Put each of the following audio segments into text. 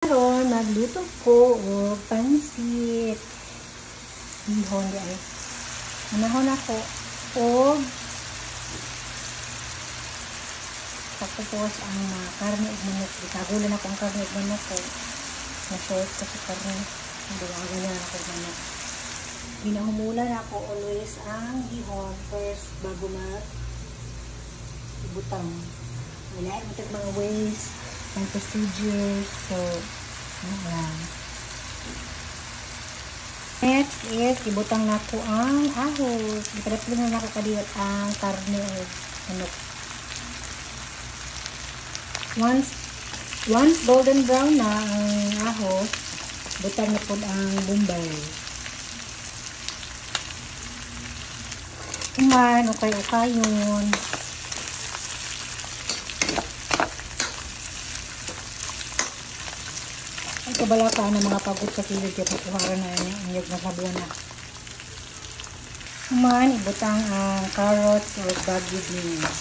Karon magluto ko og pansit. Bihon guys. Manahon ako og tapos ang karne ug manok. Itagulan ako ang karne ug manok ko. Na-short ko sa karne. Duwagan na ako manok. Ginahumulan ako always ang bihon first bago ibutang. Wala mo mga ways and procedures. So, ayan. Next is, ibutang na ko ang ahos. Iparapin na ako kadiyot ang karne o manok. Once golden brown na ang ahos, butang na po ang bombay. Kuman, ukay-ukayon. Kabala ka ng mga pagod sa kilid kaya pagkuhara na inyog na sabuan na. Kuman, ibutang ang carrots or bagu beans.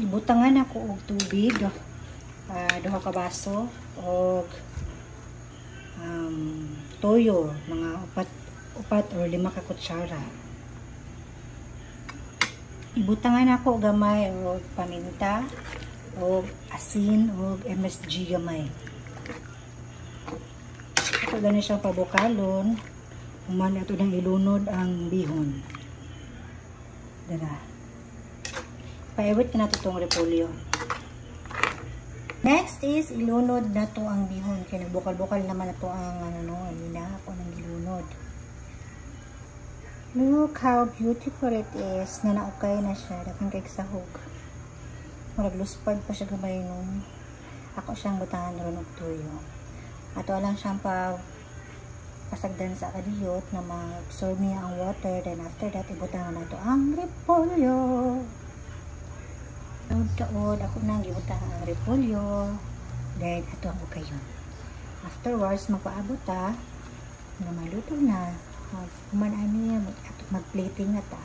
Ibutangan ako og tubig. Duha ka baso og toyo, mga upat or 5 ka kutsara. Ibutangan ako gamay og paminta o asin o MSG gamay. Ito gani siyang pabukalon. Human ito nang ilunod ang bihon. Dara. Paiwit na ito itong repolyo. Next is ilunod na ito ang bihon. Kaya nagbukal-bukal naman ito ang alina ako ng ilunod. Look how beautiful it is. Nanaukay na siya. Dakan kay sahog. Maragluspad pa siya gamay nung ako siyang butangan ron og tuyo. Ato lang siyang pasagdan sa kadiyot na ma-absorb niya ang water. Then after that, ibutangan na ito ang repolyo. Taod-taod, ako nang ibutangan ang repolyo. Then, ito ang ukayon. Afterwards, magpaabot na maluto na. Kumanaan niya, mag-plating na ta.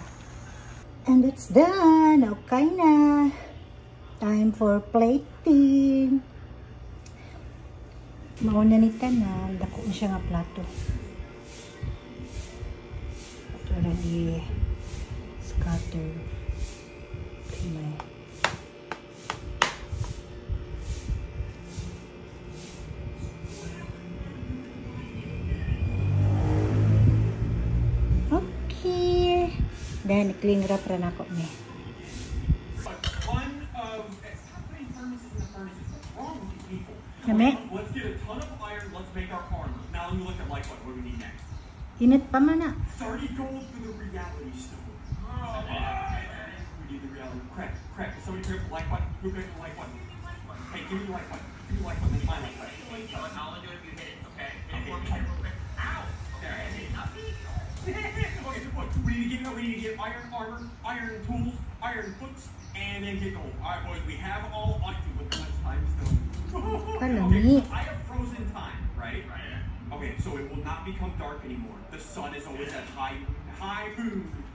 And it's done! Okay na! Time for plating. Mauna ni tanan, dako siya nga plato. Ito na i-scatter. Okay. Then, i-clean wrap rin ako niya. Let's get a ton of iron. Let's make our armor. Now let me look at like what do we need next? Init pa man na. 30 gold for the reality stone. We need the reality. Crack. Somebody pick up the like button. Who picked the like button? Hey, give me the like button. Give me the like button. That's my like button. I'll do it if you hit it. Okay. Ow! There, I hit it. Okay, look. We need to get iron armor, iron tools, iron books, and then get gold. Alright, boys. We have all octane with how much time still. Okay, I have frozen time, right? Okay, so it will not become dark anymore. The sun is always at high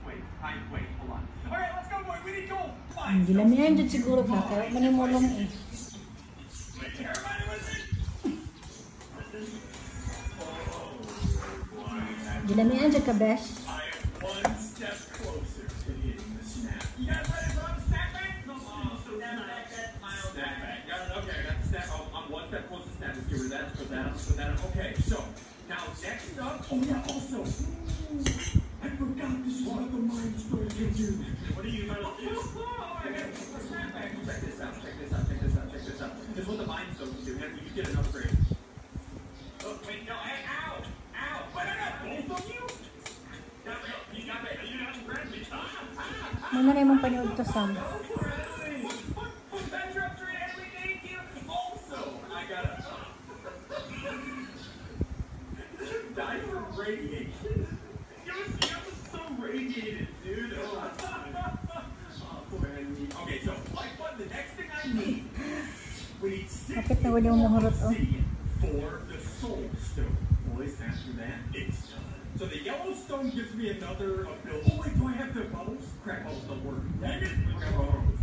wait, hold on. Alright, let's go, boy. We need gold. Hindi lang yan dyan siguro ka. Kaya manimulong eh. Hindi lang yan dyan ka, Besh. Okay, so now next up, oh yeah, also, I forgot this is what the mind story can do. What are you gonna do? Check this out. This is what the mind stone can do. You get an upgrade. Oh, wait, no, ow! Wait, both of you? You got me. Muna na yung panood to, Sam. Die from radiation? You was so radiated, dude. Okay, so like what? The next thing I need, we need 6 obsidian for the soul stone. Boys, after that, it's done. So the yellow stone gives me another ability. Oh wait, do I have the bubbles? Crap, bubbles don't work. Dang it! Okay, hold on.